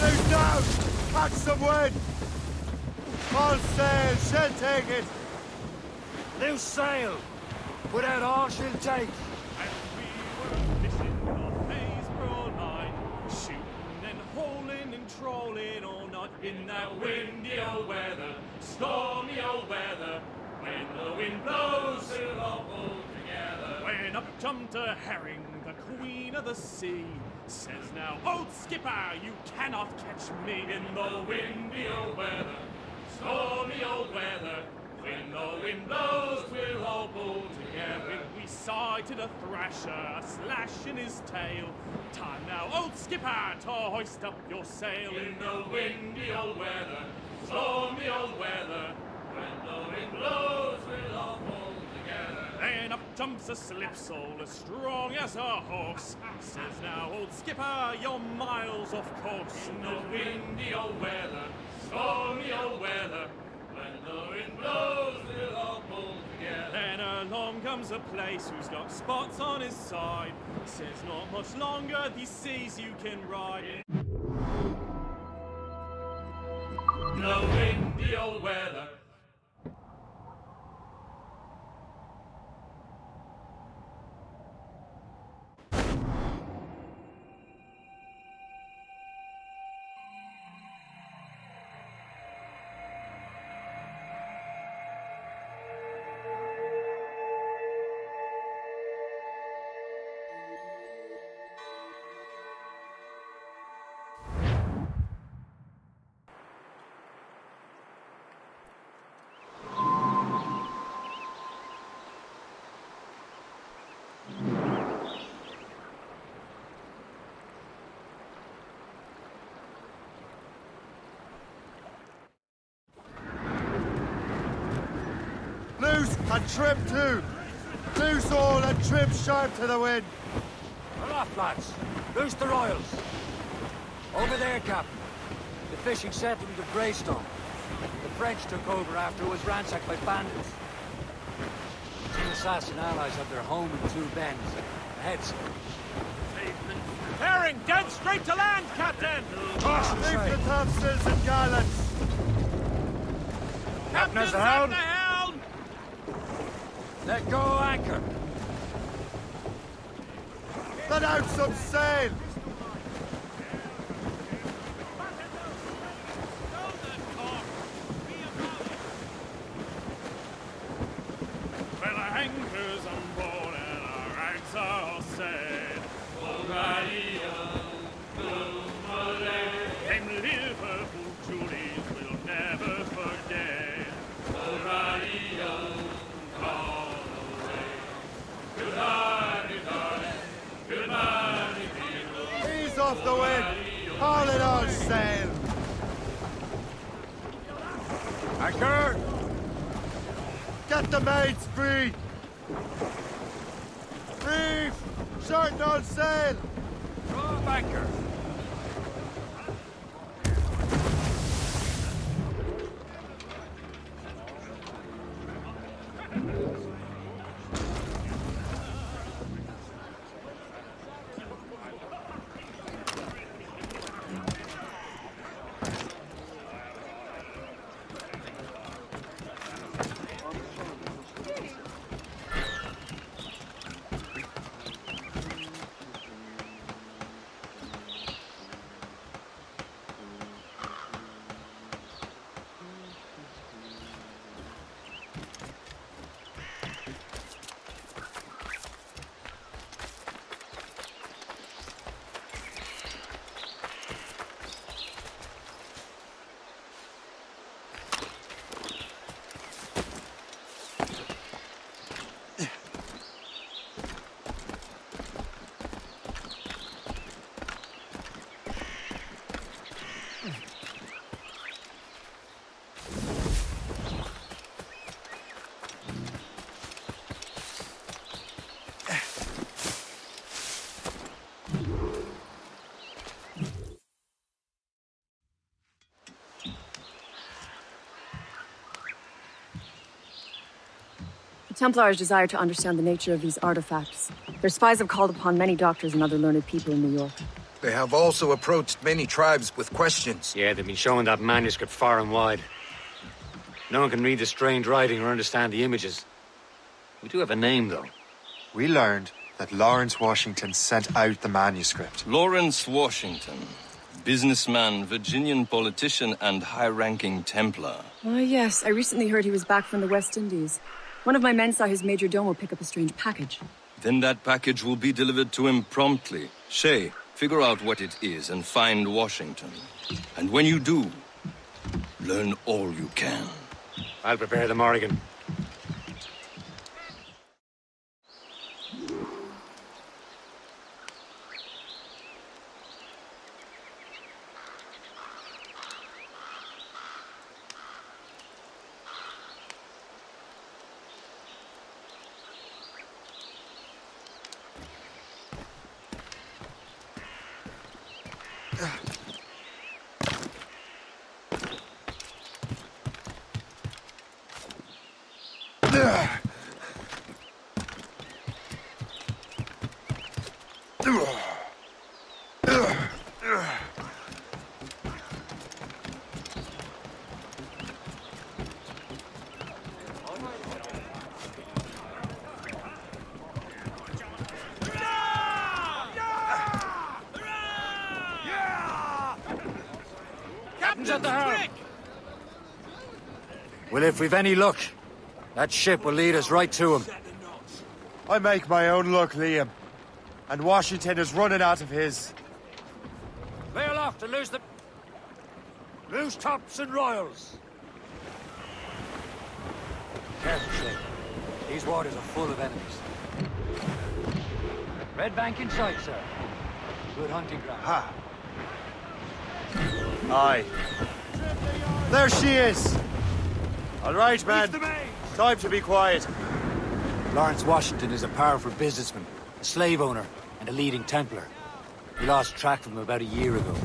Loose down! Catch some wind! All sail, she'll take it! Loose sail! Put out all she'll take! And we were fishing on Haysboro all night, shooting and hauling and trolling all night in that windy old weather, stormy old weather. When the wind blows, we'll all pull together. When up jumped a herring, the queen of the sea, says now, old skipper, you cannot catch me in the windy old weather, stormy old weather. When the wind blows, we'll all pull together. We sighted a thrasher, a slash in his tail. Time now, old skipper, to hoist up your sail in the windy old weather, stormy old weather. When the wind blows, we'll all pull together. Then up jumps a slipsail as strong as a horse. Says now, old skipper, you're miles off course. In the windy old weather, stormy old weather. When the wind blows, we'll all pull together. Then along comes a place who's got spots on his side. Says not much longer these seas you can ride. The windy old weather. Loose and trim too! Loose all and trim sharp to the wind! We're off, lads. Loose the royals. Over there, Captain. The fishing settlement of Greystone. The French took over after it was ransacked by bandits. Two assassin allies have their home in two bends. Ahead, Herring, dead straight to land, Captain! caution, Leave the say. topsails and gallants! Captain's at the helm! Let go anchor. Let out some sail! Well, our anchor's on board and our rags are all set. Them Liverpool Julies will never forget. Ease off the wind! Haul it all sail! Anchor. Get the mates free! Reef! Shorten all sail! Drop anchor. Templars desire to understand the nature of these artifacts. Their spies have called upon many doctors and other learned people in New York. They have also approached many tribes with questions. Yeah, they've been showing that manuscript far and wide. No one can read the strange writing or understand the images. We do have a name, though. We learned that Lawrence Washington sent out the manuscript. Lawrence Washington. Businessman, Virginian politician, and high-ranking Templar. Oh, yes. I recently heard he was back from the West Indies. One of my men saw his major domo pick up a strange package. Then that package will be delivered to him promptly. Shay, figure out what it is and find Washington. And when you do, learn all you can. I'll prepare the Morrigan. Captain's at the helm. Well, if we've any luck, that ship will lead us right to him. I make my own luck, Liam. And Washington is running out of his. Lay aloft and loose the... loose tops and royals. Careful, Shay. These waters are full of enemies. Red bank in sight, sir. Good hunting ground. Ha! Aye. There she is! All right, man. Time to be quiet. Lawrence Washington is a powerful businessman, a slave owner, and a leading Templar. We lost track of him about a year ago.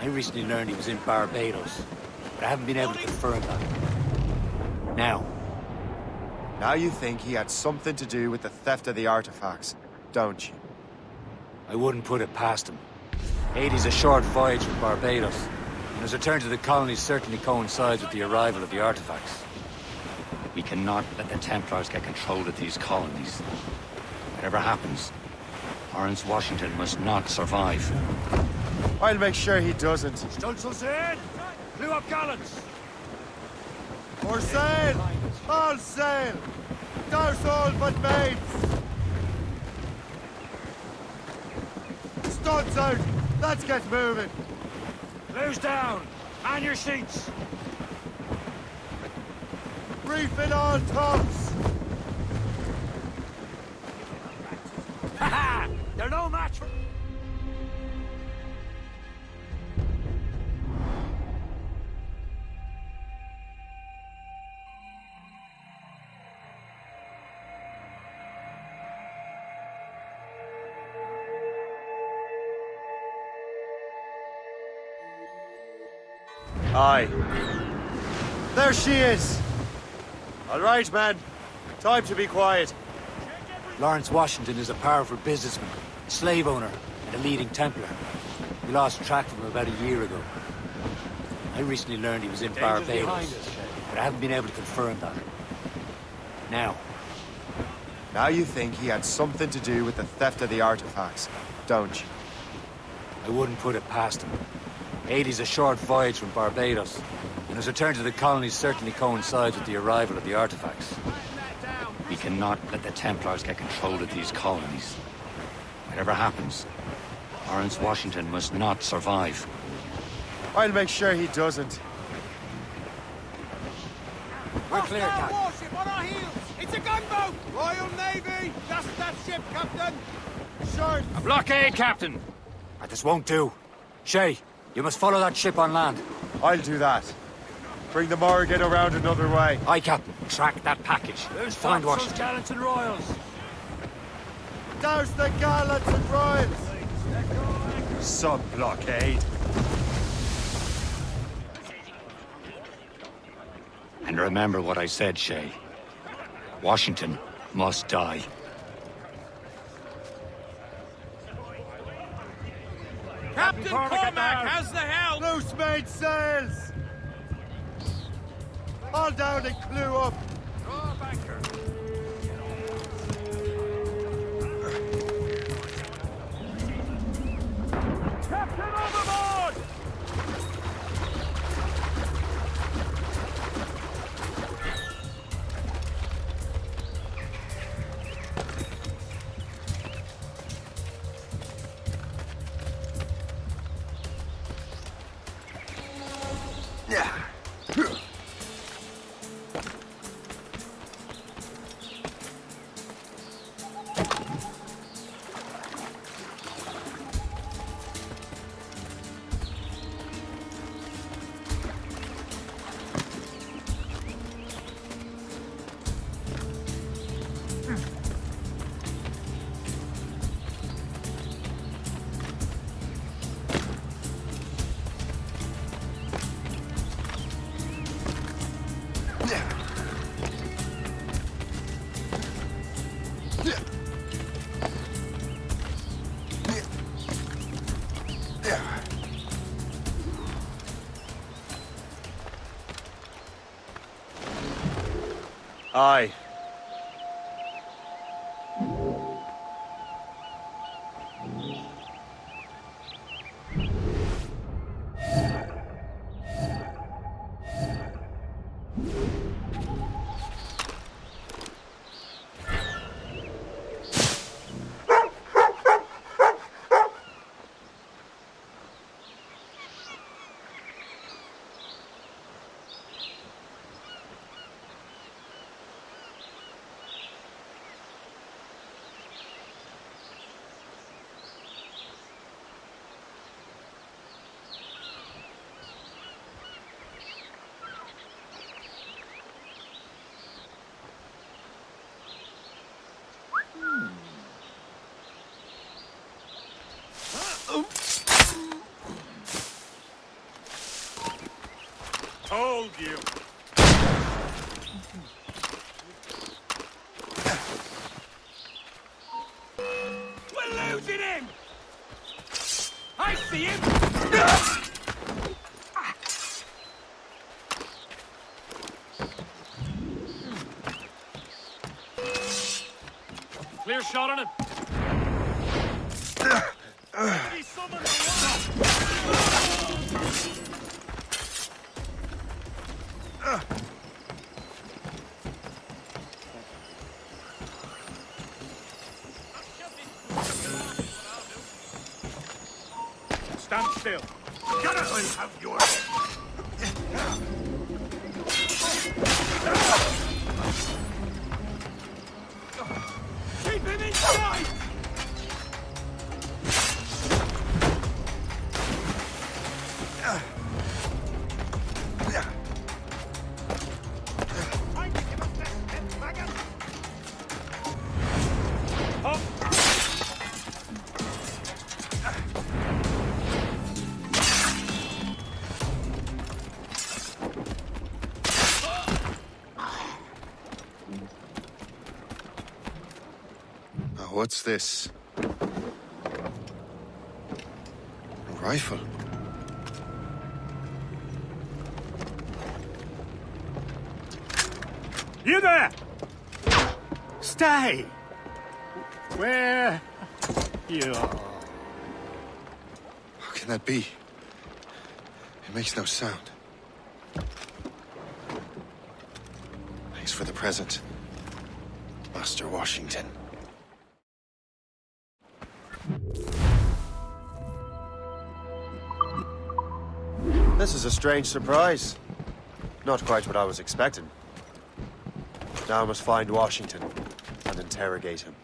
I recently learned he was in Barbados, but I haven't been able to confirm that. Now you think he had something to do with the theft of the artifacts, don't you? I wouldn't put it past him. Haiti's a short voyage from Barbados, and his return to the colonies certainly coincides with the arrival of the artifacts. We cannot let the Templars get control of these colonies. Whatever happens, Lawrence Washington must not survive. I'll make sure he doesn't. Stunsails in! Clew up gallants! For sail! All sail! Douse all but mates! Studs out! Let's get moving! Clews down! Man your seats! Reef in all tops! Ha ha! They're no match for... Aye. There she is! All right, man. Time to be quiet. Lawrence Washington is a powerful businessman, a slave owner, and a leading Templar. We lost track of him about a year ago. I recently learned he was in Barbados, but I haven't been able to confirm that. Now you think he had something to do with the theft of the artifacts, don't you? I wouldn't put it past him. Haiti's a short voyage from Barbados, and his return to the colonies certainly coincides with the arrival of the artifacts. We cannot let the Templars get control of these colonies. Whatever happens, Lawrence Washington must not survive. I'll make sure he doesn't. We're clear, Captain. Warship on our heels! It's a gunboat! Royal Navy! Just that ship, Captain! Short! A blockade, Captain! This won't do. Shay, you must follow that ship on land. I'll do that. Bring the Morrigan around another way. Aye, Captain. Track that package. Find Washington. Gallants and royals. Douse the gallants and royals! Sub-blockade. And remember what I said, Shay. Washington must die. Cormac has the helm! Loose mainsails! All down and clew up! Draw banker. Captain overboard! Aye. Told you. We're losing him! I see him! Clear shot on him. He summoned the Stand still. Gonna have your Keep him inside! What's this? A rifle. You there! Stay! Where you are? How can that be? It makes no sound. Thanks for the present, Master Washington. This is a strange surprise. Not quite what I was expecting. Now I must find Washington and interrogate him.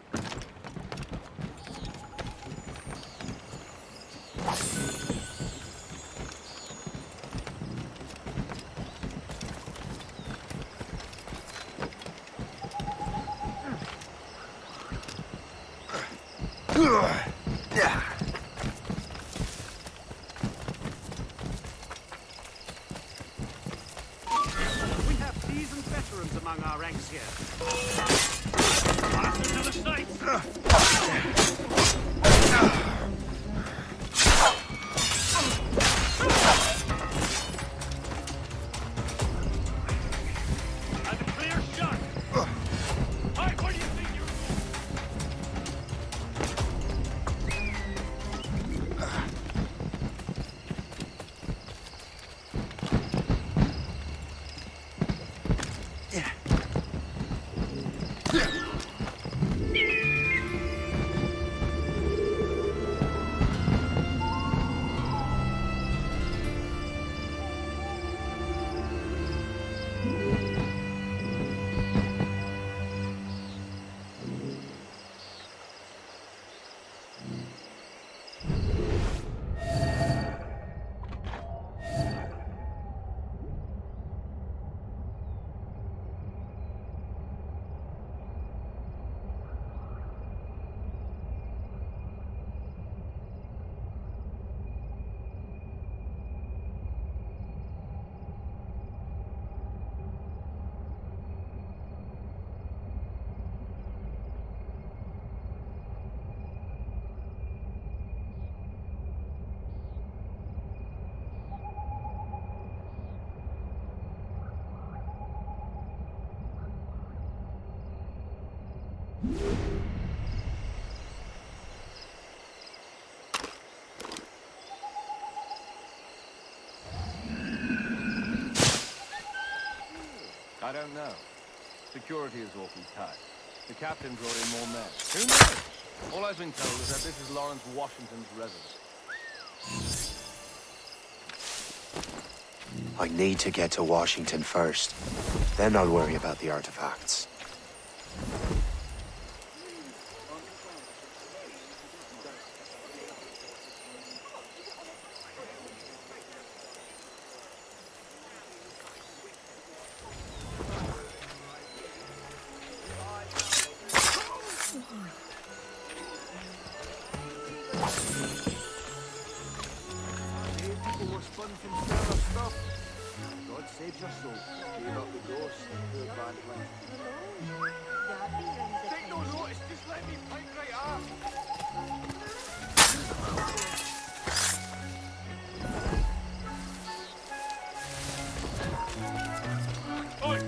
We have seasoned veterans among our ranks here. Faster to the sights! I don't know. Security is awfully tight. The captain brought in more men. Who knows? All I've been told is that this is Lawrence Washington's residence. I need to get to Washington first. Then I'll worry about the artifacts. God save your soul. Gave up the ghost. Bad plan. Take no notice. Just let me pike right off. Oi!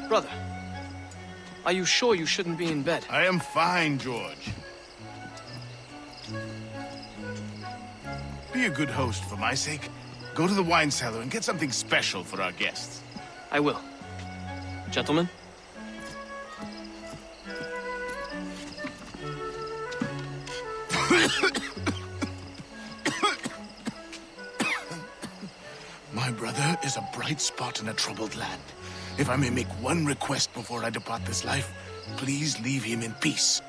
Brother, are you sure you shouldn't be in bed? I am fine, George. Be a good host for my sake. Go to the wine cellar and get something special for our guests. I will. Gentlemen? My brother is a bright spot in a troubled land. If I may make one request before I depart this life, please leave him in peace.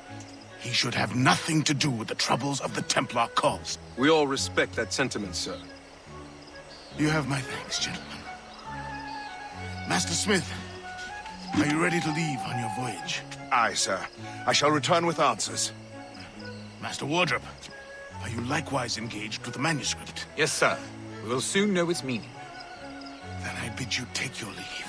He should have nothing to do with the troubles of the Templar cause. We all respect that sentiment, sir. You have my thanks, gentlemen. Master Smith, are you ready to leave on your voyage? Aye, sir. I shall return with answers. Master Wardrop, are you likewise engaged with the manuscript? Yes, sir. We will soon know its meaning. Then I bid you take your leave.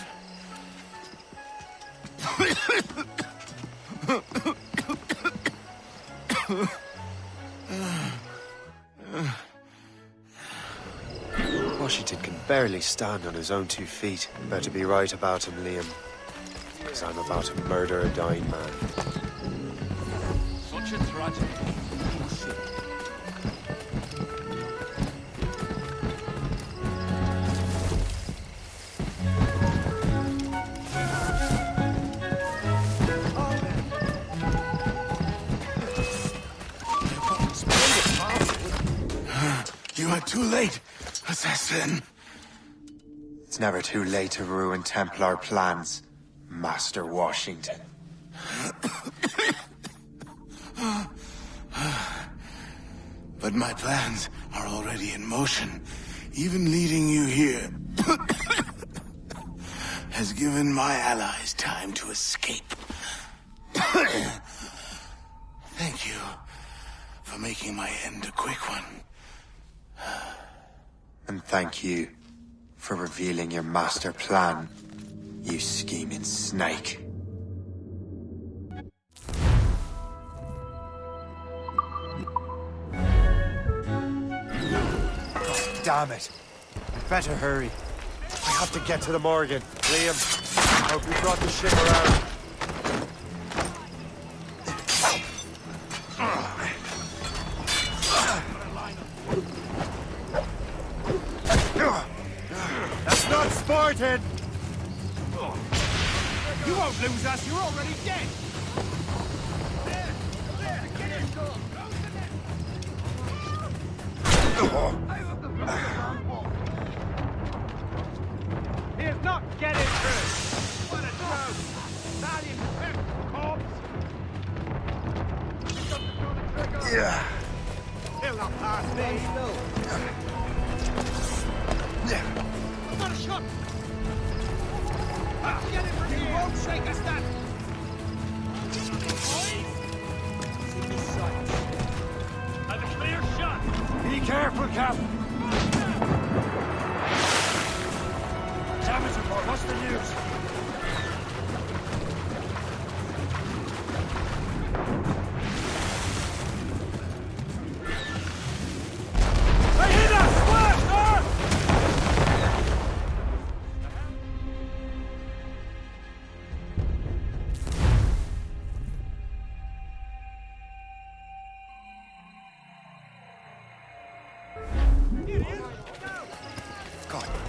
Washington can barely stand on his own 2 feet. Better be right about him, Liam. Because I'm about to murder a dying man. Such a tragedy. You are too late, assassin. It's never too late to ruin Templar plans, Master Washington. But my plans are already in motion. Even leading you here has given my allies time to escape. Thank you for making my end a quick one. And thank you for revealing your master plan, you scheming snake. God damn it. Better hurry. I have to get to the Morgan. Liam, I hope you brought the ship around. That's not Spartan! You won't lose us. You're already dead. Here's not getting through. What a joke. Stallion corpse. Yeah. He'll not pass me. I've got a shot. Get it from here. You won't shake us that. Have a clear shot! Be careful, Cap. Damage report. What's the news? They hit us! Flash!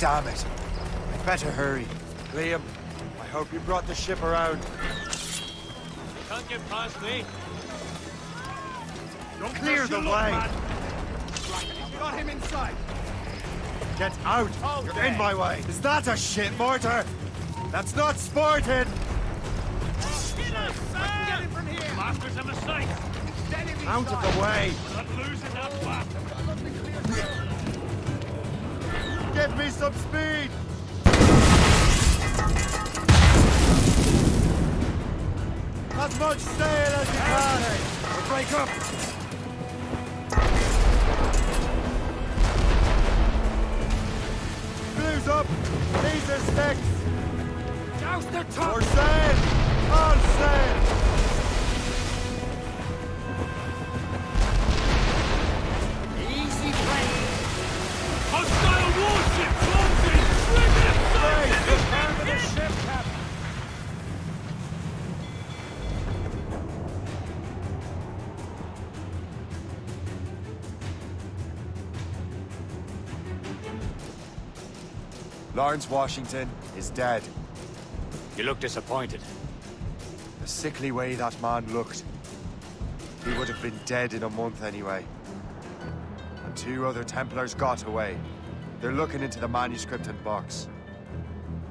Damn it. I better hurry. Liam, I hope you brought the ship around. You can't get past me. Don't Clear press the your luck, way. man. Got him inside. Get out! You're in my way! Is that a shit mortar? That's not sporting! Get us, Get him from here. Master's a mistake. Enemy Out of side. the way! We're not losing that back. Give me some speed! As much sail as you can! We'll break up! Blues up! These are sticks! Douse their For tongues! sail! All sail! Easy plane! Hostile warship launching! Bring it Hey, up! prepare for the ship, Captain! Lawrence Washington is dead. You look disappointed. The sickly way that man looked. He would have been dead in a month anyway. And 2 other Templars got away. They're looking into the manuscript and box.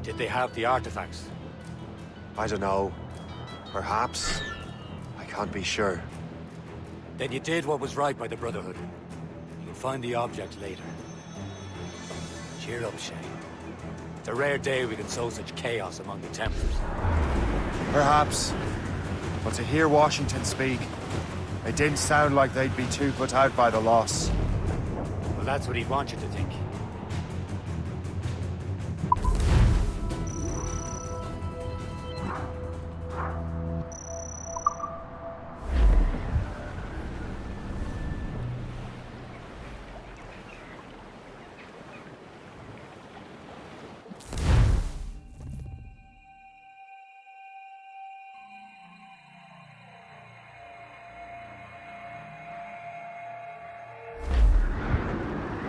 Did they have the artifacts? I don't know. Perhaps. I can't be sure. Then you did what was right by the Brotherhood. You'll find the object later. Cheer up, Shay. It's a rare day we can sow such chaos among the Templars. Perhaps. But to hear Washington speak, it didn't sound like they'd be too put out by the loss. Well, that's what he'd want you to think.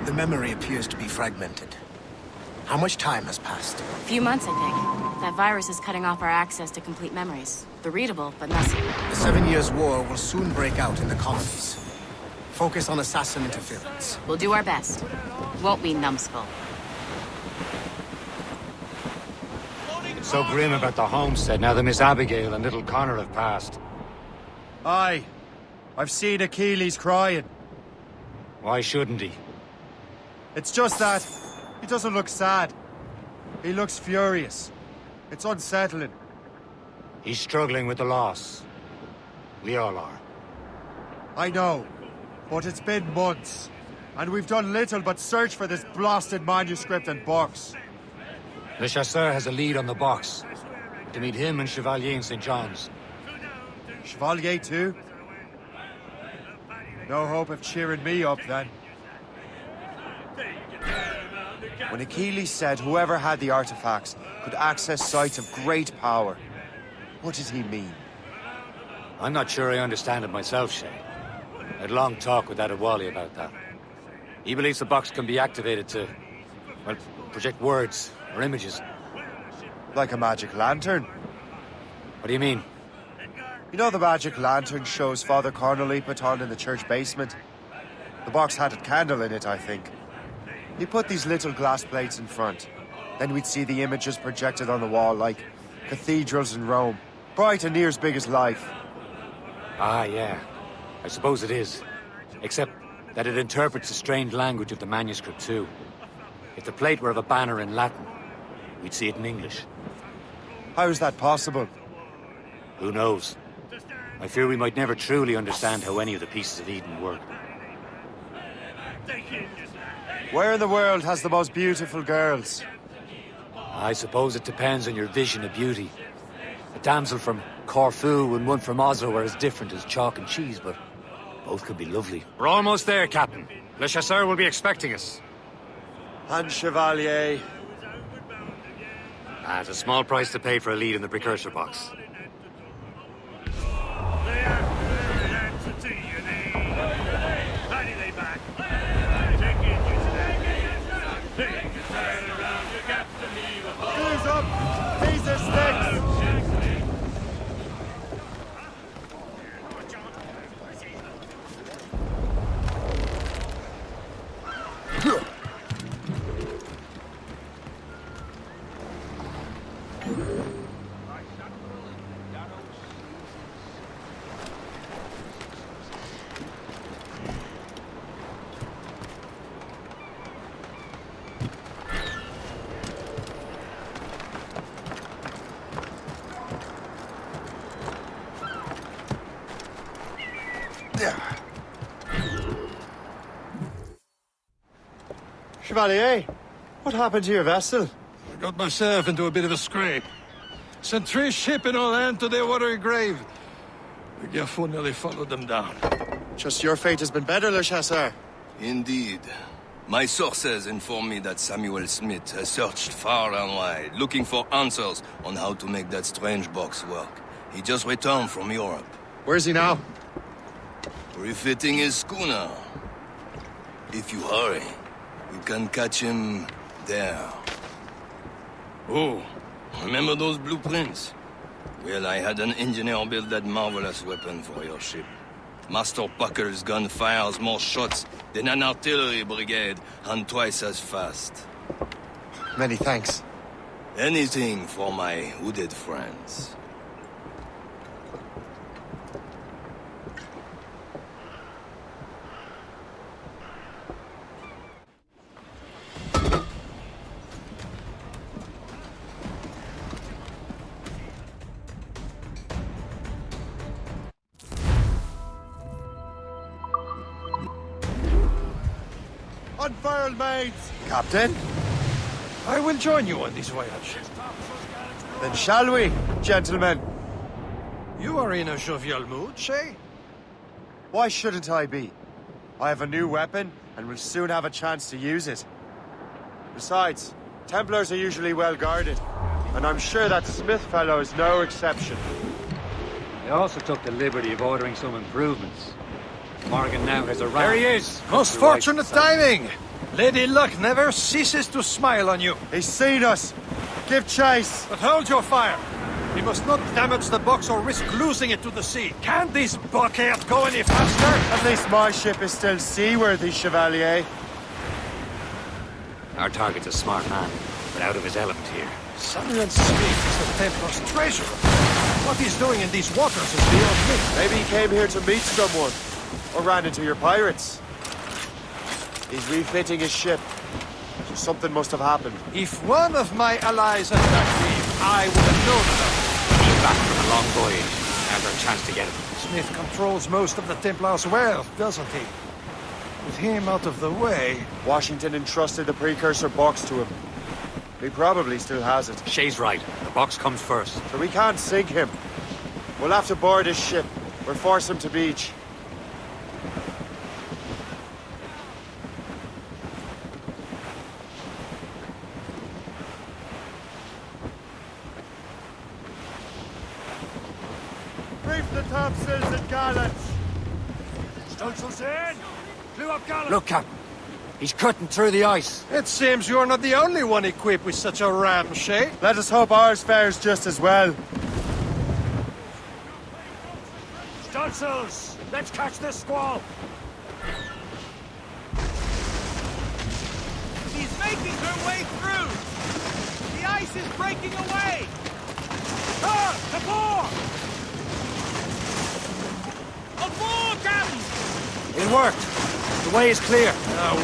The memory appears to be fragmented. How much time has passed? A few months, I think. That virus is cutting off our access to complete memories. They're readable, but messy. The 7 Years' War will soon break out in the colonies. Focus on assassin interference. We'll do our best. Won't we, numbskull? It's so grim about the homestead now that Miss Abigail and little Connor have passed. Aye. I've seen Achilles crying. Why shouldn't he? It's just that he doesn't look sad. He looks furious. It's unsettling. He's struggling with the loss. We all are. I know, but it's been months, and we've done little but search for this blasted manuscript and box. Le Chasseur has a lead on the box. To meet him and Chevalier in St. John's. Chevalier too? No hope of cheering me up then. When Achilles said whoever had the artifacts could access sites of great power, what did he mean? I'm not sure I understand it myself, Shay. I had a long talk with Adewale about that. He believes the box can be activated to, well, project words or images. Like a magic lantern? What do you mean? You know the magic lantern shows Father Connolly put on in the church basement? The box had a candle in it, I think. He put these little glass plates in front. Then we'd see the images projected on the wall like cathedrals in Rome. Bright and near as big as life. Ah, yeah. I suppose it is. Except that it interprets the strange language of the manuscript, too. If the plate were of a banner in Latin, we'd see it in English. How is that possible? Who knows? I fear we might never truly understand how any of the pieces of Eden work. Where in the world has the most beautiful girls? I suppose it depends on your vision of beauty. A damsel from Corfu and one from Oslo are as different as chalk and cheese, but both could be lovely. We're almost there, Captain. Le Chasseur will be expecting us. And Chevalier. It's a small price to pay for a lead in the precursor box. Chevalier, what happened to your vessel? I got myself into a bit of a scrape. Sent 3 ships in all hand to their watery grave. The Gerfaut nearly followed them down. Just your fate has been better, Le Chasseur. Indeed. My sources inform me that Samuel Smith has searched far and wide, looking for answers on how to make that strange box work. He just returned from Europe. Where's he now? Refitting his schooner. If you hurry, you can catch him there. Oh, remember those blueprints? Well, I had an engineer build that marvelous weapon for your ship. Master Pucker's gun fires more shots than an artillery brigade and twice as fast. Many thanks. Anything for my hooded friends. Unfurled, mates! Captain? I will join you on this voyage. Then shall we, gentlemen? You are in a jovial mood, Shay? Why shouldn't I be? I have a new weapon, and will soon have a chance to use it. Besides, Templars are usually well guarded, and I'm sure that Smith fellow is no exception. I also took the liberty of ordering some improvements. Morgan now has a ram. There he is! Most fortunate timing! Lady Luck never ceases to smile on you. He's seen us! Give chase! But hold your fire! We must not damage the box or risk losing it to the sea. Can't this blockade go any faster? At least my ship is still seaworthy, Chevalier. Our target's a smart man, but out of his element here. Samuel Smith is the Templar's treasurer. What he's doing in these waters is beyond me. Maybe he came here to meet someone, or ran into your pirates. He's refitting his ship, so something must have happened. If one of my allies attacked me, I would have known about it. He's back from a long voyage. Now's our chance to get him. Smith controls most of the Templars' wealth, doesn't he? With him out of the way... Washington entrusted the precursor box to him. He probably still has it. Shay's right. The box comes first. So we can't sink him. We'll have to board his ship, or force him to beach. Reef the topsails and gallants! Stunsail's in! Blew up gallant! Look, Captain. He's cutting through the ice. It seems you're not the only one equipped with such a ram, Shay. Let us hope ours fares just as well. Stunsails! Let's catch this squall! She's making her way through! The ice is breaking away! Ah! Aboard! Aboard, Captain! It worked. The way is clear.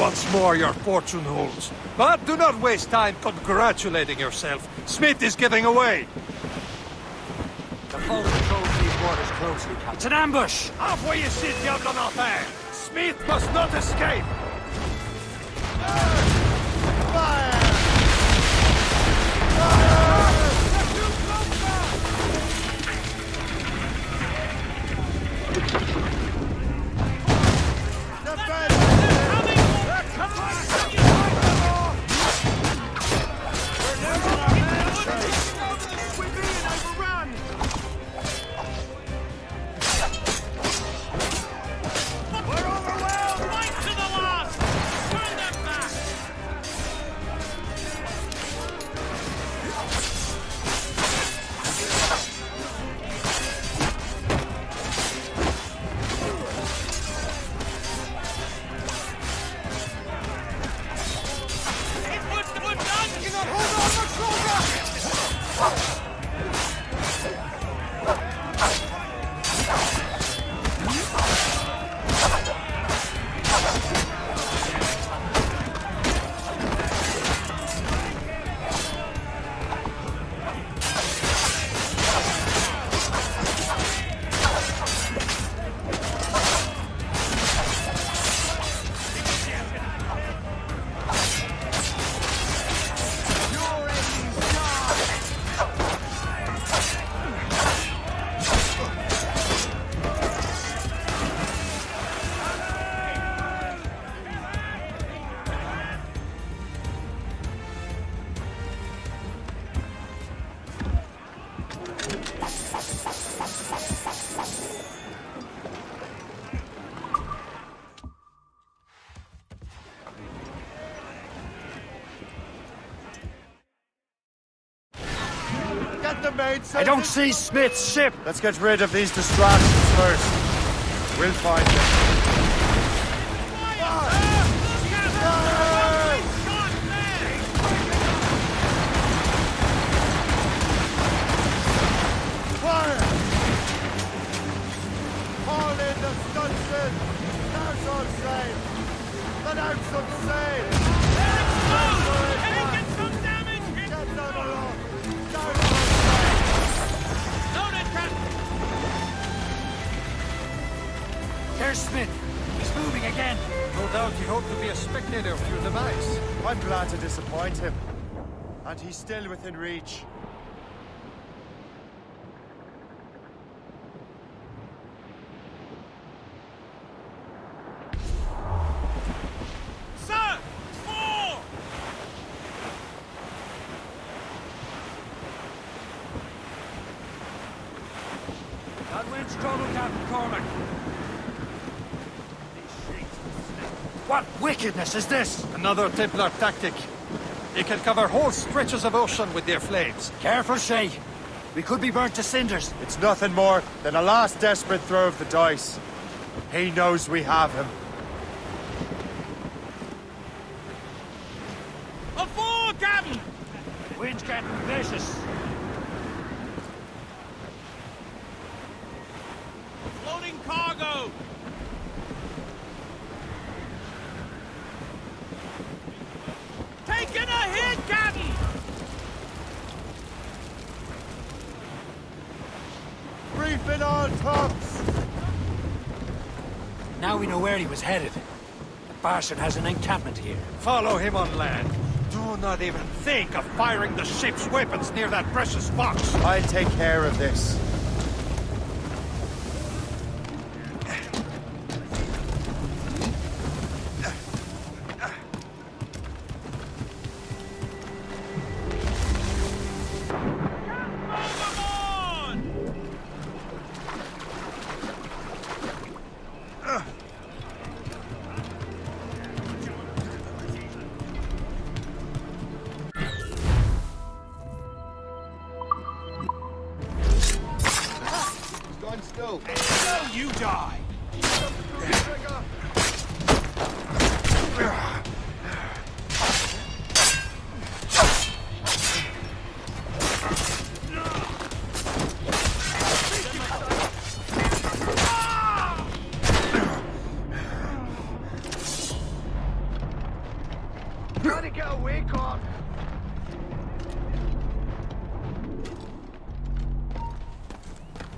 Once more your fortune holds. But do not waste time congratulating yourself. Smith is getting away. The foe controls these waters closely, Captain. It's an ambush! Off where you sit, Diablo Martin! Smith must not escape! Fire! at the main I don't see Smith's ship. Let's get rid of these distractions first. We'll find them. Fire! Haul in the stunson! There's all sail! Let out some sail! Taking some damage! Get them along! There's all Loaded, Captain! There's Smith. He's moving again. No doubt he hoped to be a spectator of your demise. I'm glad to disappoint him. And he's still within reach. Sir! More! That wind's trouble, Captain Cormac. What wickedness is this? Another Templar tactic. They can cover whole stretches of ocean with their flames. Careful, Shay. We could be burnt to cinders. It's nothing more than a last desperate throw of the dice. He knows we have him. Afore, Captain! Wind's getting vicious. Loading cargo! Taking a hit, Captain! Reefing all tops! Now we know where he was headed. The bastard has an encampment here. Follow him on land. Do not even think of firing the ship's weapons near that precious box. I'll take care of this. No, you die! Trying to get away, Con.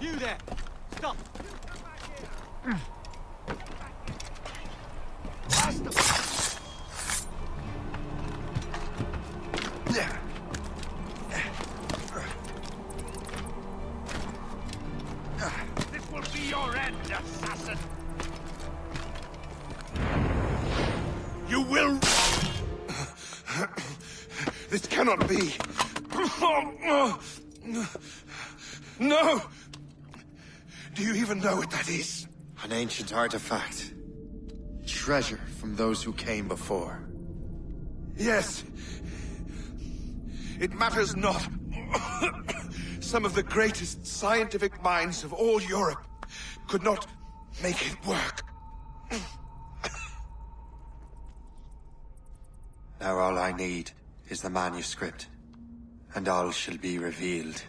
You there! Stop! This will be your end, assassin! You will... This cannot be. No! Do you even know what that is? An ancient artifact. Treasure from those who came before. Yes. It matters not. Some of the greatest scientific minds of all Europe could not make it work. Now all I need is the manuscript, and all shall be revealed.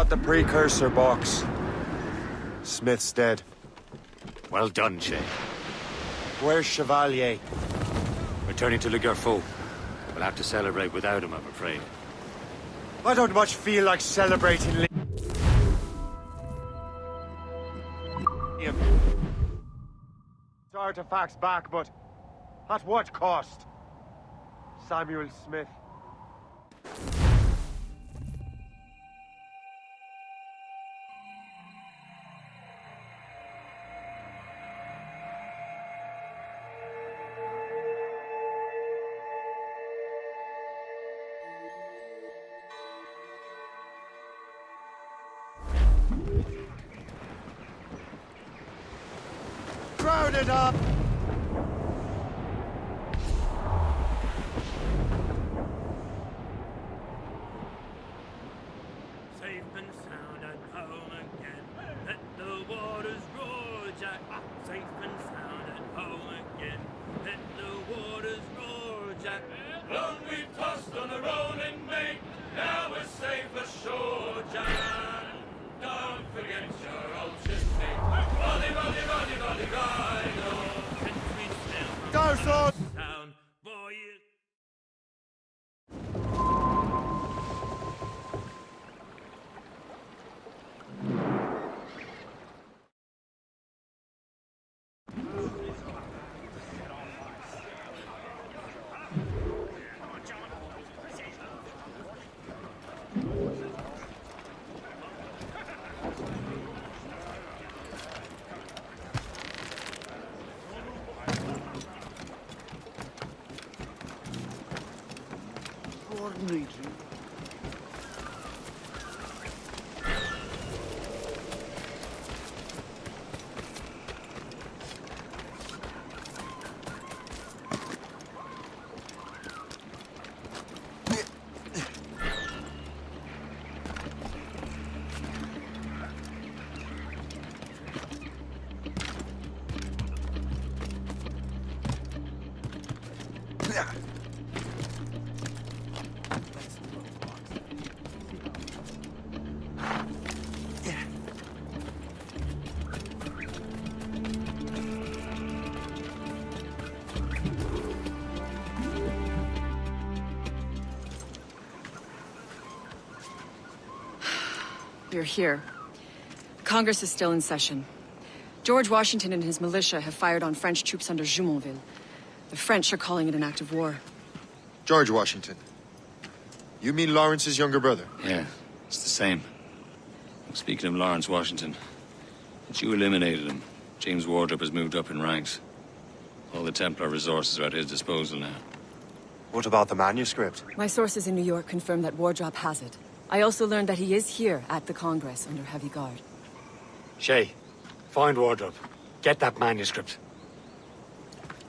got the precursor box. Smith's dead. Well done, Shay. Where's Chevalier? Returning to Le Garfou. We'll have to celebrate without him, I'm afraid. I don't much feel like celebrating him. Artifacts back, but at what cost? Samuel Smith. Crowded up! Safe and sound at home again. Let the waters roar, Jack. Safe and sound at home again. Let the waters roar, Jack. Long we've tossed on the rolling main. Now we're safe ashore, Jack. Don't forget your old shipmate. Roddy, roddy, roddy, roddy, ride on. Country still. Go, son! Down, boy, you. You're here. Congress is still in session. George Washington and his militia have fired on French troops under Jumonville. The French are calling it an act of war. George Washington. You mean Lawrence's younger brother? Yeah, it's the same. Speaking of Lawrence Washington, since you eliminated him, James Wardrop has moved up in ranks. All the Templar resources are at his disposal now. What about the manuscript? My sources in New York confirm that Wardrop has it. I also learned that he is here at the Congress under heavy guard. Shay, find Wardrop. Get that manuscript.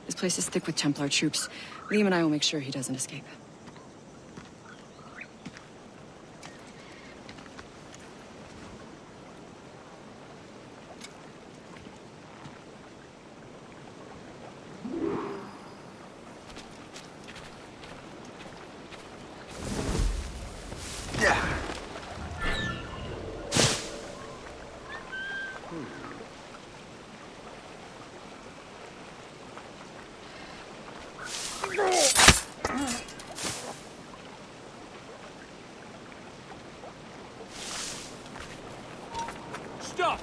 This place is thick with Templar troops. Liam and I will make sure he doesn't escape. Stop!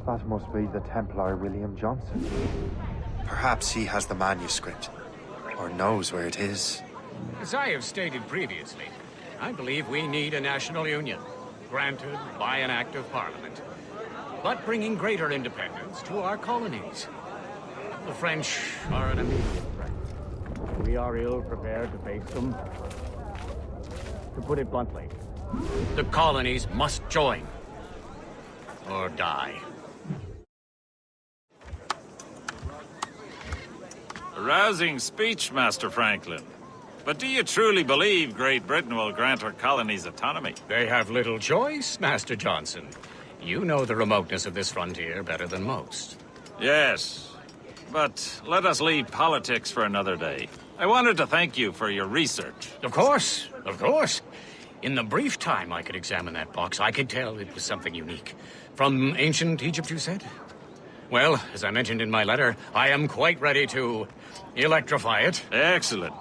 That must be the Templar William Johnson. Perhaps he has the manuscript, or knows where it is. As I have stated previously, I believe we need a national union, granted by an act of parliament, but bringing greater independence to our colonies. The French are an immediate threat. We are ill prepared to face them. To put it bluntly, the colonies must join, or die. A rousing speech, Master Franklin. But do you truly believe Great Britain will grant her colonies autonomy? They have little choice, Master Johnson. You know the remoteness of this frontier better than most. Yes, but let us leave politics for another day. I wanted to thank you for your research. Of course, of course. In the brief time I could examine that box, I could tell it was something unique. From ancient Egypt, you said? Well, as I mentioned in my letter, I am quite ready to electrify it. Excellent.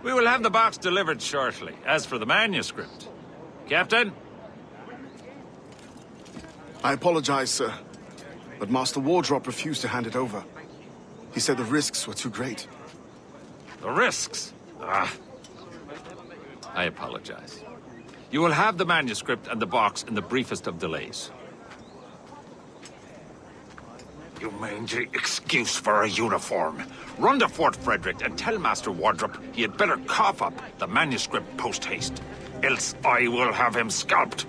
We will have the box delivered shortly. As for the manuscript... Captain? I apologize, sir, but Master Wardrop refused to hand it over. He said the risks were too great. The risks? Ah. I apologize. You will have the manuscript and the box in the briefest of delays. You mangy excuse for a uniform. Run to Fort Frederick and tell Master Wardrop he had better cough up the manuscript post-haste. Else I will have him scalped.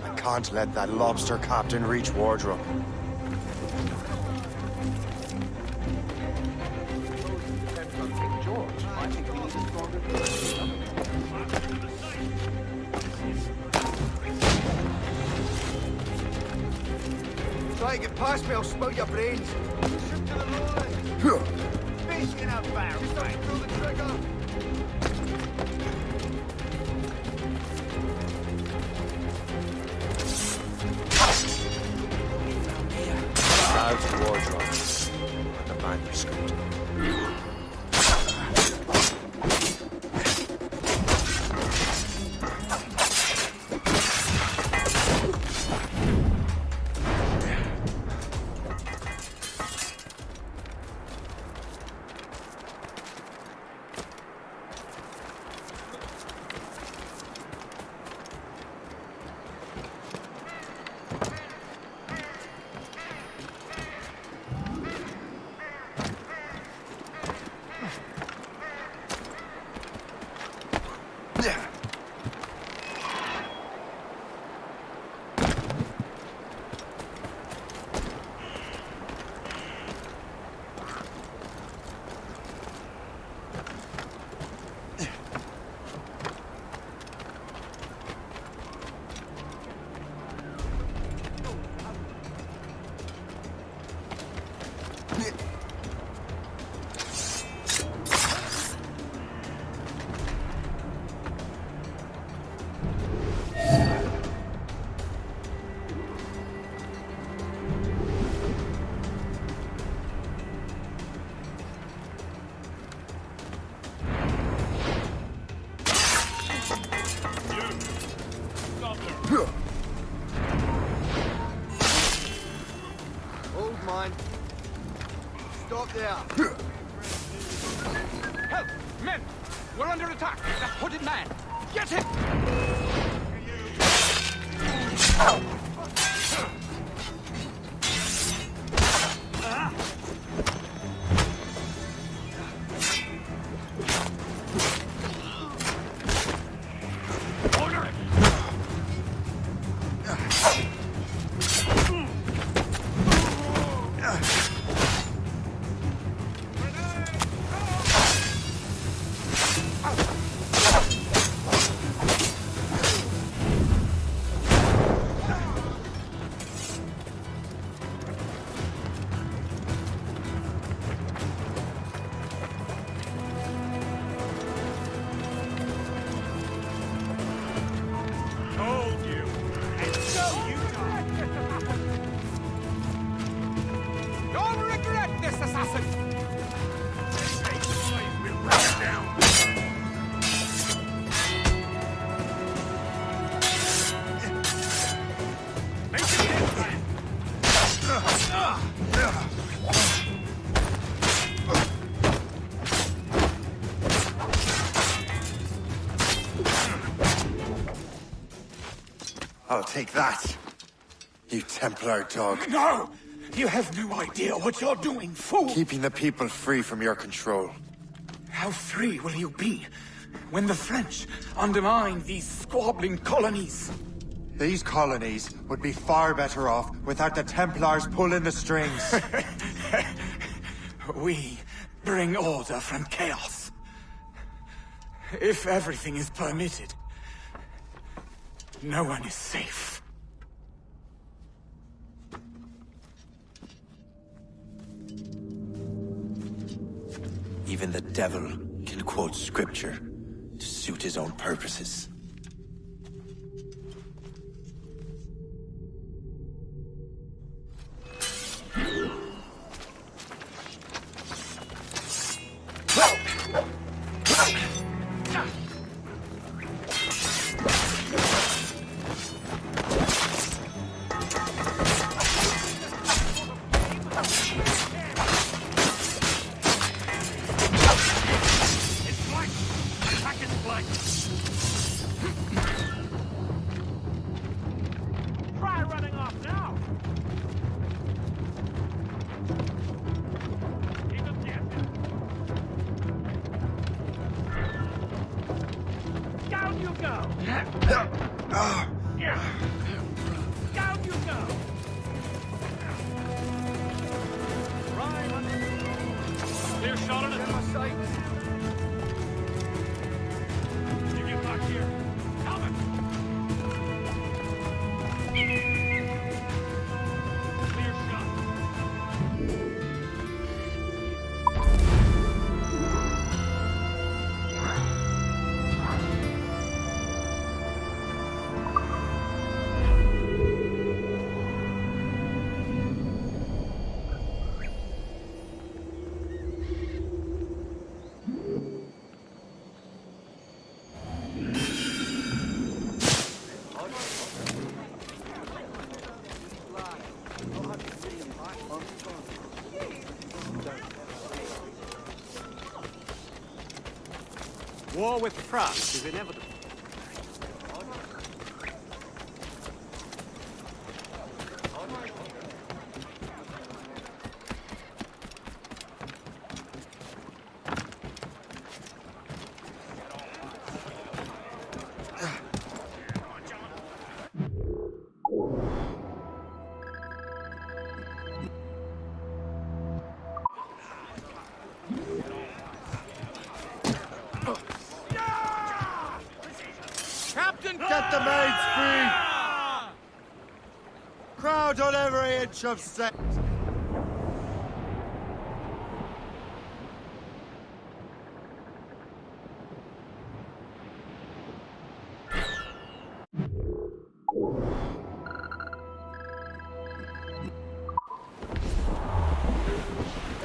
I can't let that lobster captain reach Wardrop. Try to get past me, I'll spout your brains. Shoot to the lowland. Fish in a barrel. Just don't pull the trigger. Out to Wardrop and the manuscript. Hold mine. Stop there. Help! Men! We're under attack! That hooded man! Get him! I'll take that, you Templar dog. No! You have no idea what you're doing, fool! Keeping the people free from your control. How free will you be when the French undermine these squabbling colonies? These colonies would be far better off without the Templars pulling the strings. We bring order from chaos. If everything is permitted, no one is safe. Even the devil can quote scripture to suit his own purposes. War with France is inevitable. Get the maids free! Crowd on every inch of set.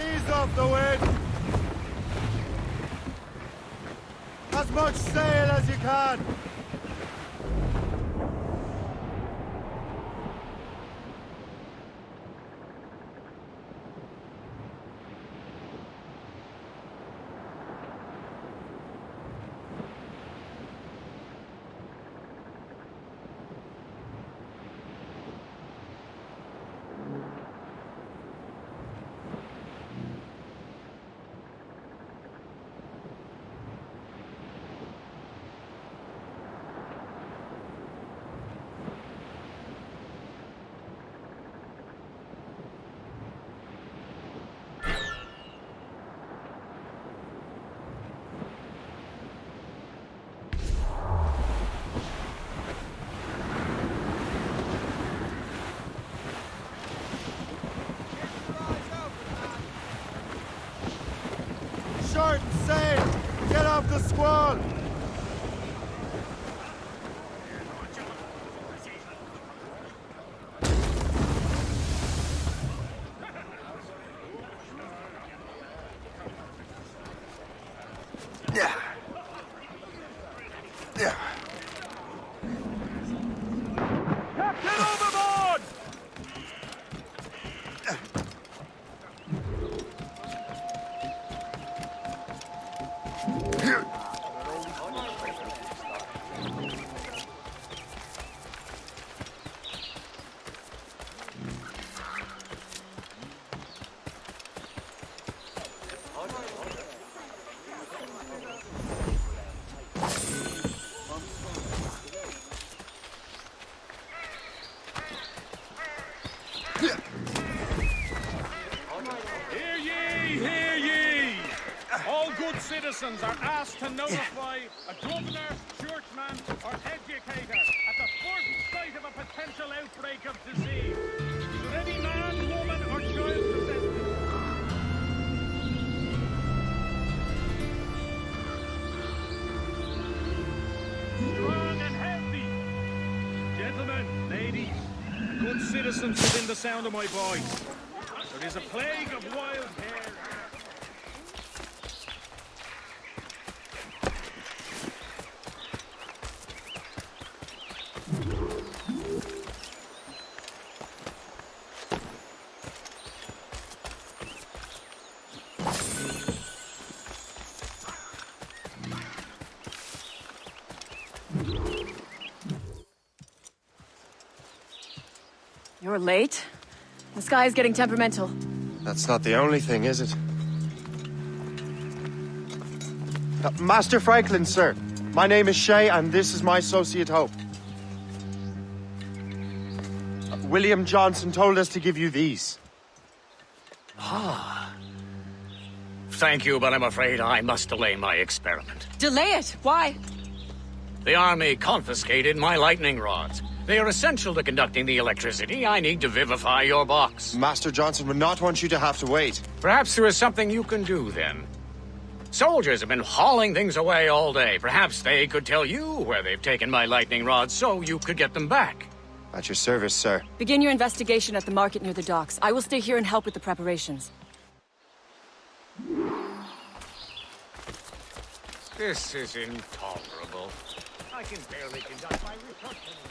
Ease off the wind! As much sail as you can! Short sail! Get off the squall! Yeah. Yeah. Captain overboard! Hear ye, hear ye! All good citizens are asked to notify a governor, churchman, or educator at the first sight of a potential outbreak of disease. Should any man, woman, or child present strong and healthy. Gentlemen, ladies, good citizens within the sound of my voice. There is a plague of wild hares. You're late. The sky is getting temperamental. That's not the only thing, is it? Master Franklin, sir. My name is Shay, and this is my associate Hope. William Johnson told us to give you these. Ah. Thank you, but I'm afraid I must delay my experiment. Delay it? Why? The army confiscated my lightning rods. They are essential to conducting the electricity I need to vivify your box. Master Johnson would not want you to have to wait. Perhaps there is something you can do, then. Soldiers have been hauling things away all day. Perhaps they could tell you where they've taken my lightning rods so you could get them back. At your service, sir. Begin your investigation at the market near the docks. I will stay here and help with the preparations. This is intolerable. I can barely conduct my research anymore.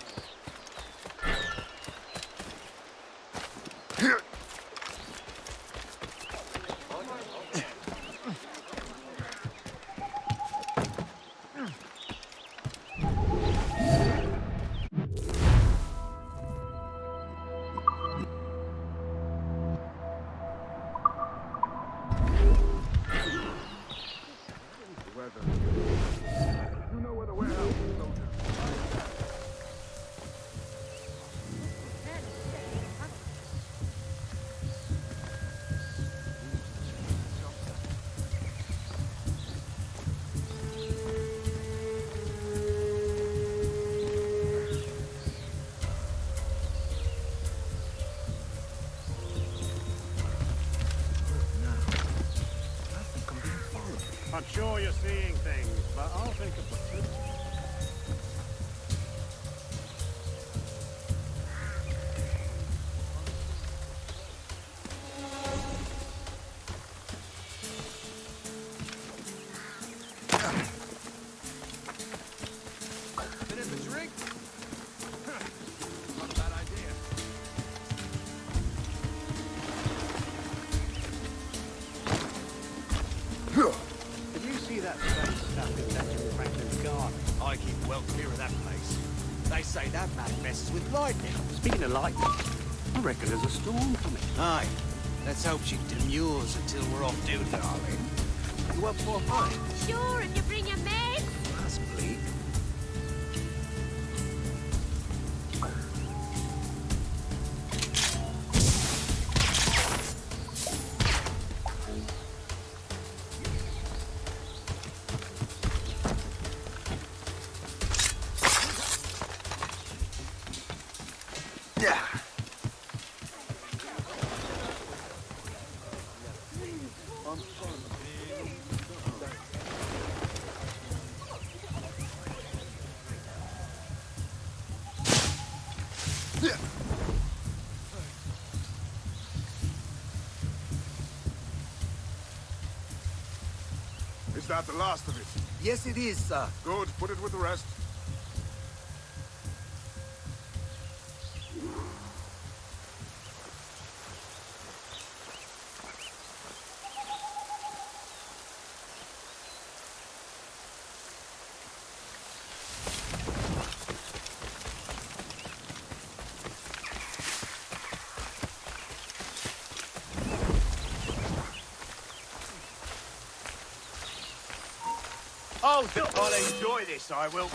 I'm sure you're seeing things, but I'll think of it. Bit of a drink? Not a bad idea. Did you see that strange stuff in Benjamin Franklin's garden? I keep well clear of that place. They say that man messes with lightning. Speaking of lightning, I reckon there's a storm coming. Aye. Let's hope she demurs until we're off due, darling. You up for a fight? Sure, if you bring your mates. That's bleak. Is that the last of it? Yes, it is, sir. Good. Put it with the rest. I'll enjoy this, I will.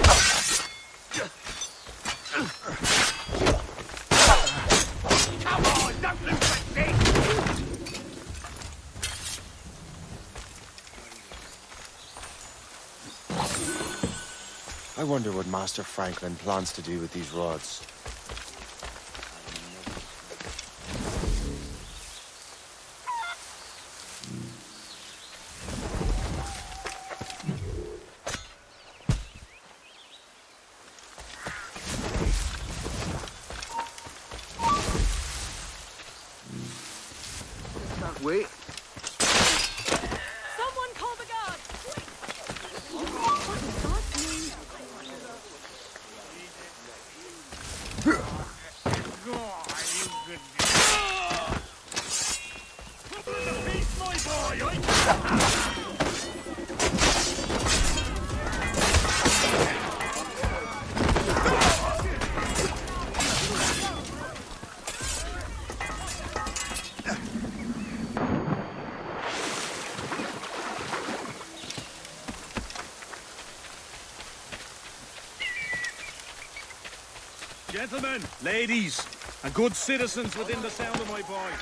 Come on, no I wonder what Master Franklin plans to do with these rods. Wait. Someone call the guard! Gentlemen, ladies, and good citizens within the sound of my voice.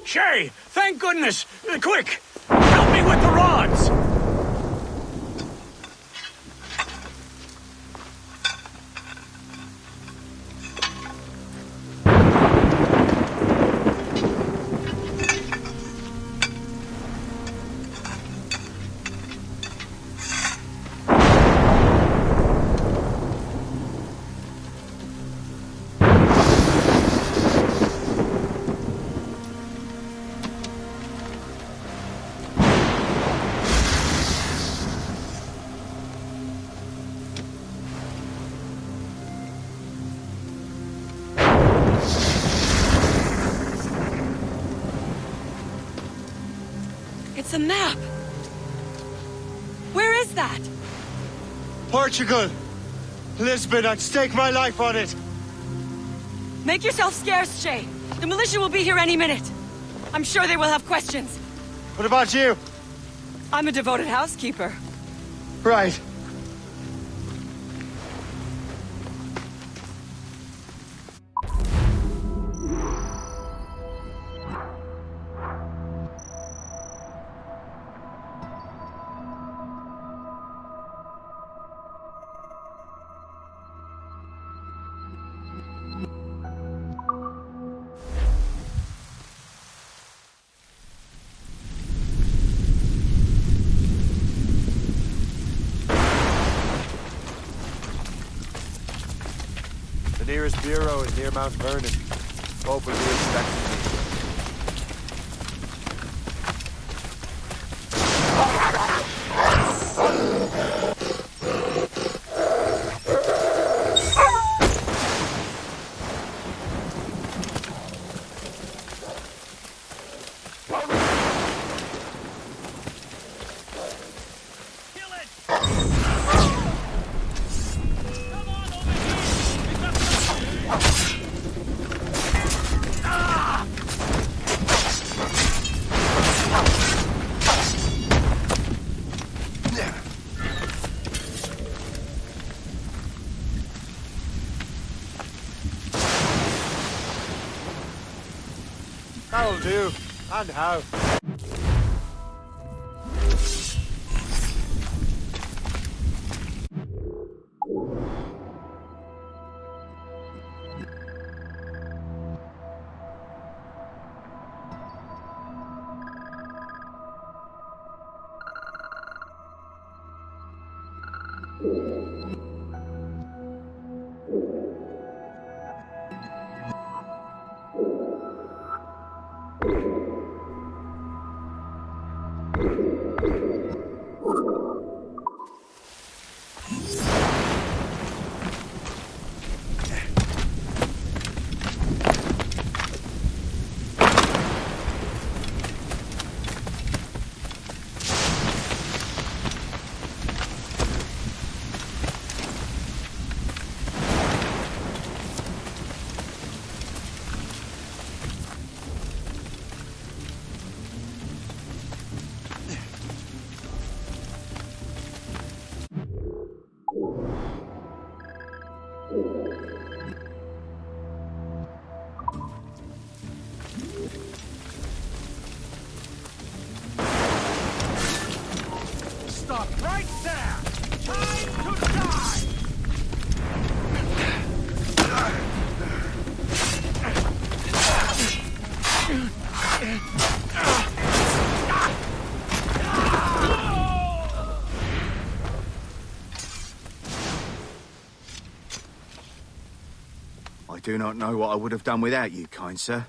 Shay, thank goodness! Quick! Help me with the rods! It's a map! Where is that? Portugal! Lisbon, I'd stake my life on it! Make yourself scarce, Shay. The militia will be here any minute. I'm sure they will have questions. What about you? I'm a devoted housekeeper. Right. The nearest bureau is near Mount Vernon. Hope will be expecting me. That'll do. And how. do not know what I would have done without you, kind sir.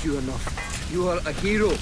You enough. You are a hero.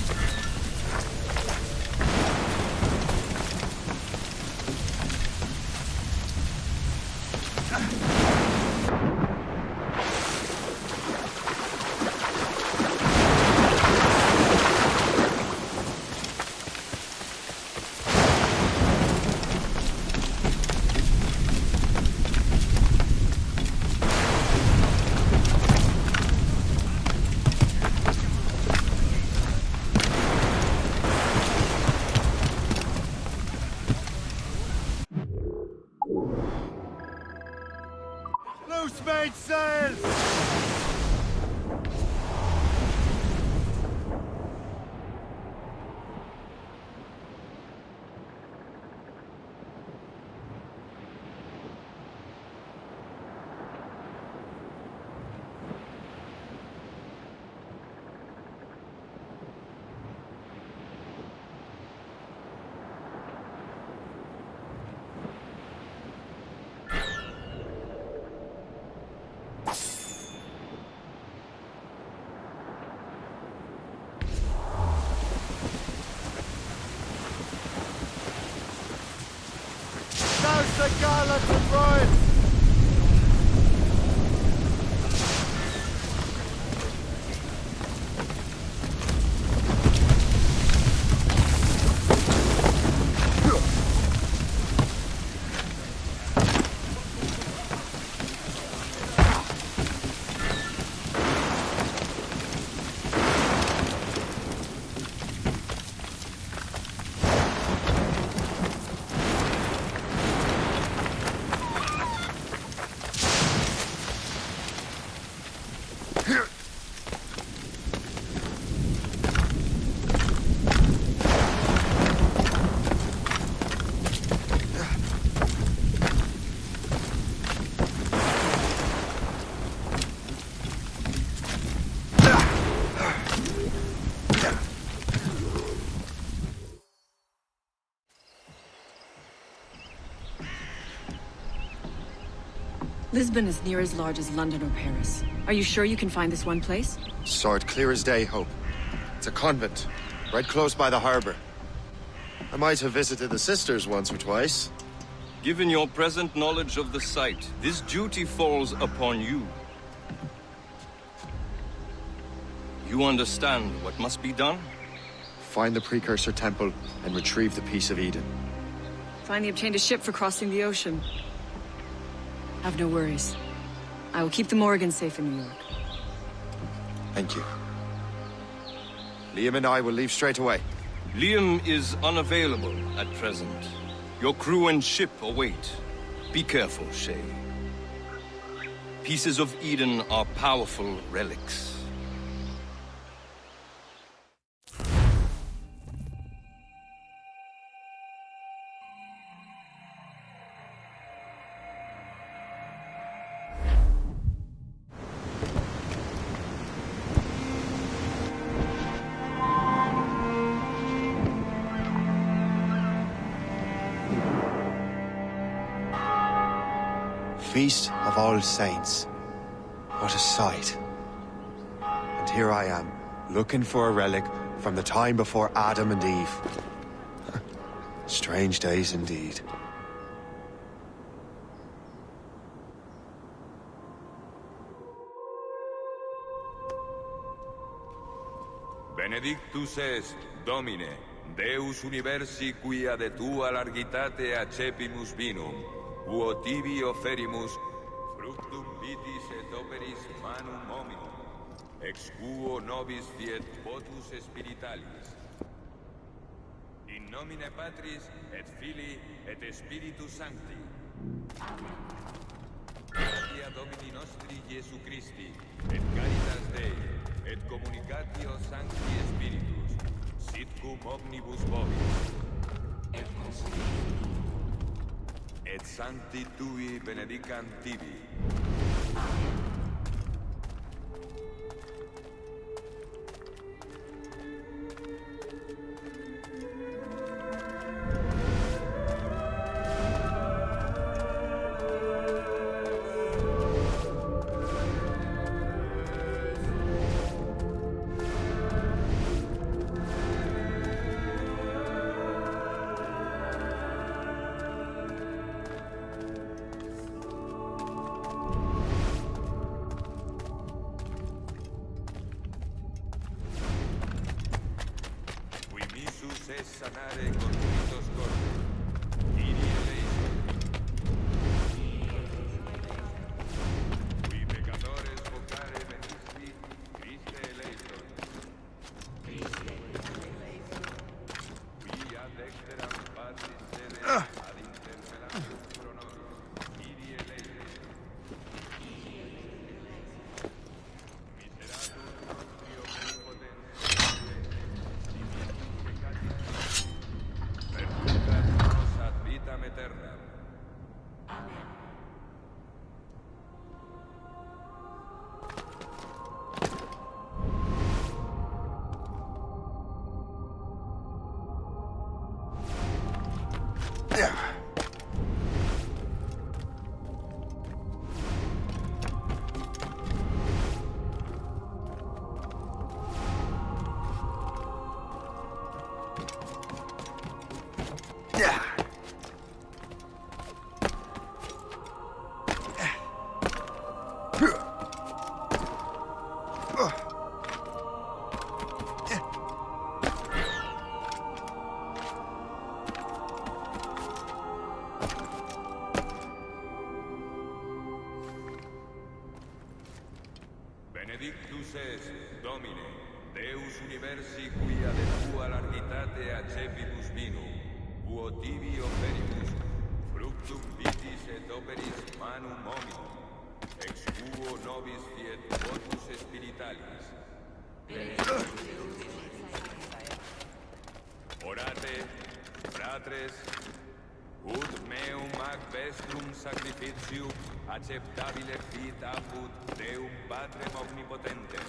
Loose mainsails! The gallant and royal! Lisbon is near as large as London or Paris. Are you sure you can find this one place? Saw it clear as day, Hope. It's a convent, right close by the harbour. I might have visited the sisters once or twice. Given your present knowledge of the site, this duty falls upon you. You understand what must be done? Find the precursor temple and retrieve the Piece of Eden. Finally obtained a ship for crossing the ocean. Have no worries. I will keep the Morgans safe in New York. Thank you. Liam and I will leave straight away. Liam is unavailable at present. Your crew and ship await. Be careful, Shay. Pieces of Eden are powerful relics. Feast of All Saints. What a sight. And here I am, looking for a relic from the time before Adam and Eve. Strange days indeed. Benedictus est, Domine, Deus universi quia de tua largitate accepimus vinum, uo tibi offerimus fructum vitis et operis manum hominum, ex quo nobis fiet votus spiritualis. In nomine Patris et Filii et Spiritus Sancti. Gratia Domini nostri Iesu Christi, et caritas Dei, et communicatio Sancti Spiritus, sit cum omnibus vobis. Et Sancti Tui benedicant tibi. Sanare contritos corte, Kyrie eleison. Qui pecadores vocare venisti, Christe eleison. Qui ad exteram patris sede, ad interpellantum pronos, Kyrie eleison. Miseratum nostri omnipotens, vitam aeternam. Amen. Benedictus est, Domine, Deus universi quia de tua largitate accepimus vinum, uo tibi offerimus fructum vitis et operis manum hominum, ex quo nobis fiet votus spiritualis. Orate, fratres, ut meum ac vestrum sacrificium acceptabile fit apud Deum Patrem omnipotentem.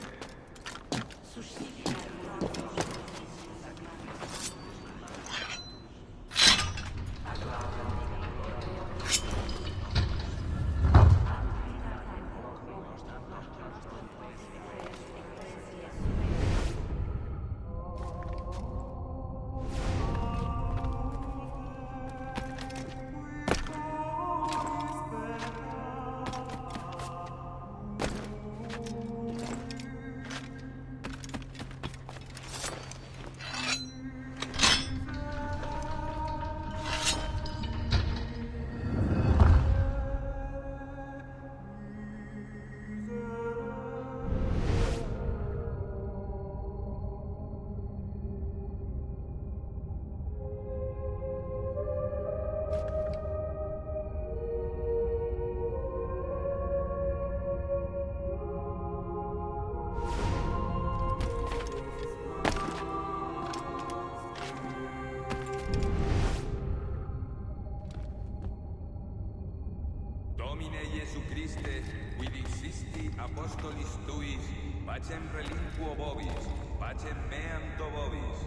Domine Iesu Christe, qui dixisti apostolis tuis, pacem relinquo vobis, pacem meam to vobis.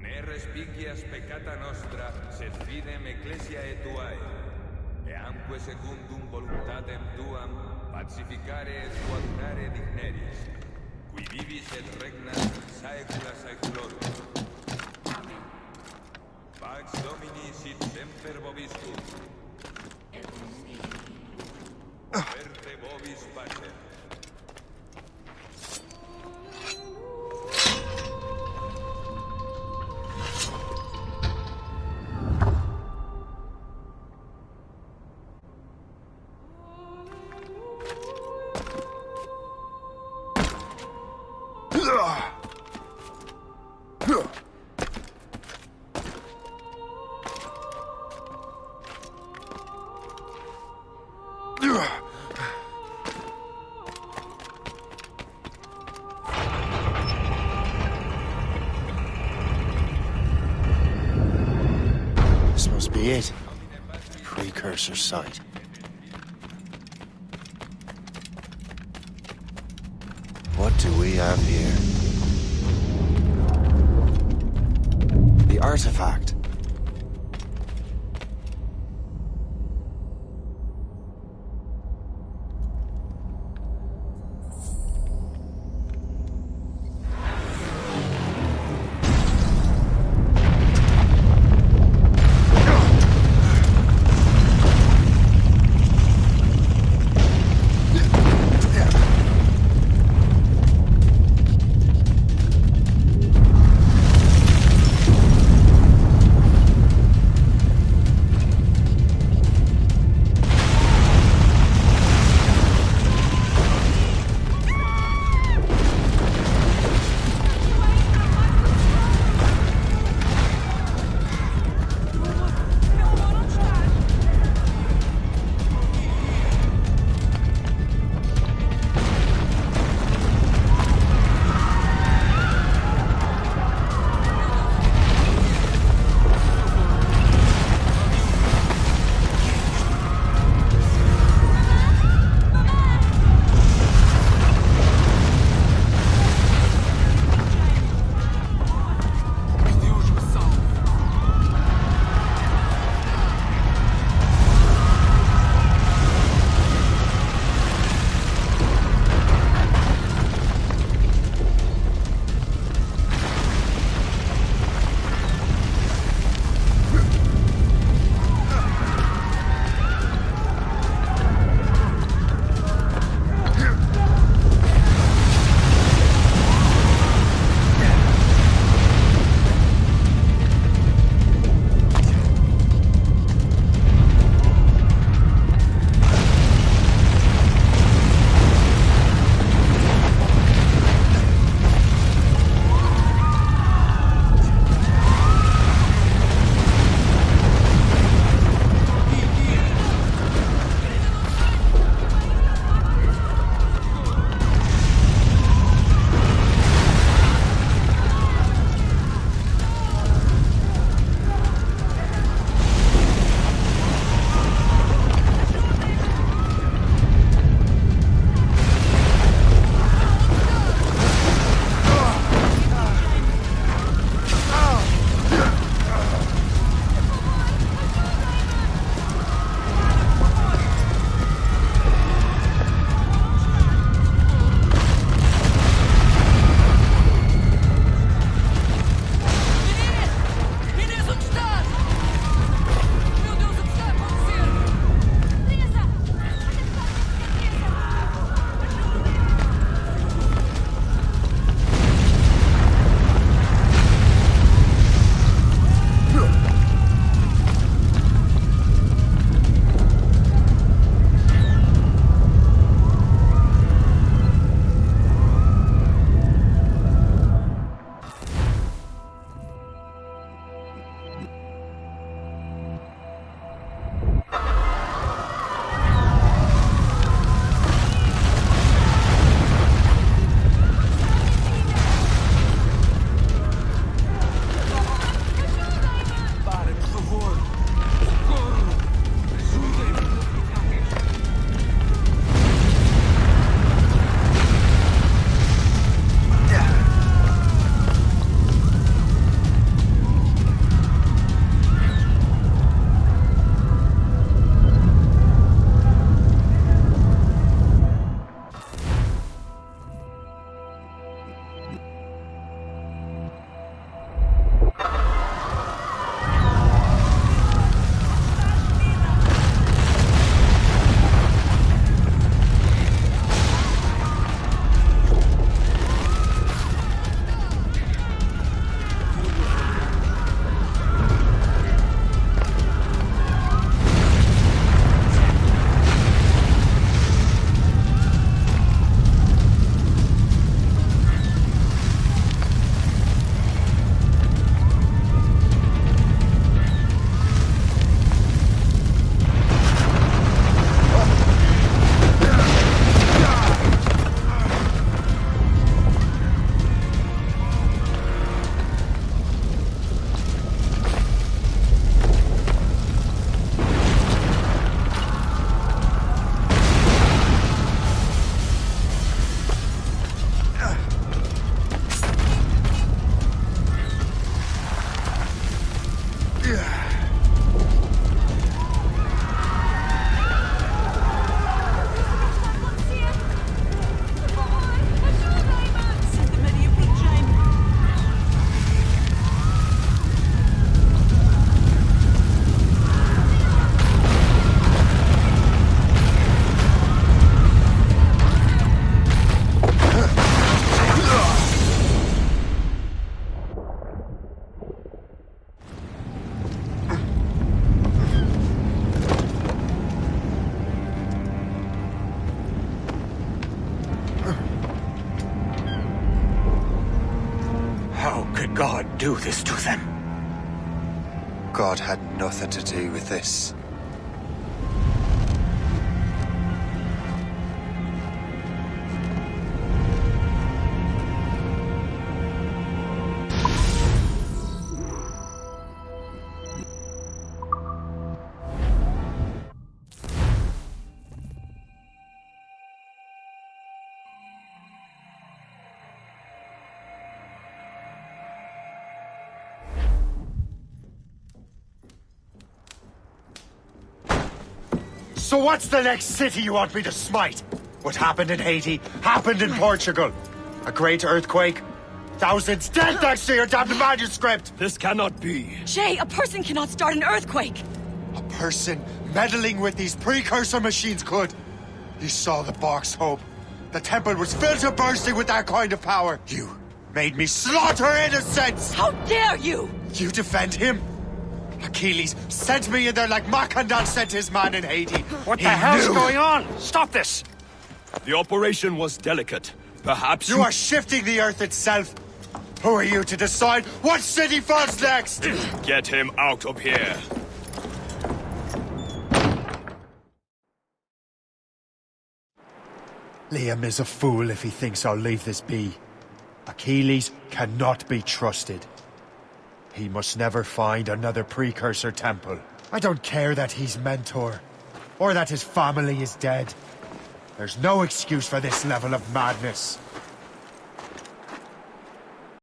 Ne respicias peccata nostra, sed fidem ecclesiae tuae. Eamque secundum voluntatem tuam, pacificare et coadunare digneris, qui vivis et regnas saecula saeculorum. Amen. Pax Domini Sefer vobiscum. Verte vobis pacem. This must be it. Precursor site. What do we have here? The artifact. Could God do this to them? God had nothing to do with this. So what's the next city you want me to smite? What happened in Haiti happened in Portugal. A great earthquake. Thousands dead thanks to your damned manuscript. This cannot be. Jay, a person cannot start an earthquake. A person meddling with these precursor machines could. You saw the box, Hope. The temple was filled to bursting with that kind of power. You made me slaughter innocents. How dare you? You defend him? Achilles sent me in there like Macandal sent his man in Haiti. What the hell's going on? Stop this! The operation was delicate. Perhaps you are shifting the earth itself. Who are you to decide what city falls next? Get him out of here. Liam is a fool if he thinks I'll leave this be. Achilles cannot be trusted. He must never find another precursor temple. I don't care that he's mentor, or that his family is dead. There's no excuse for this level of madness.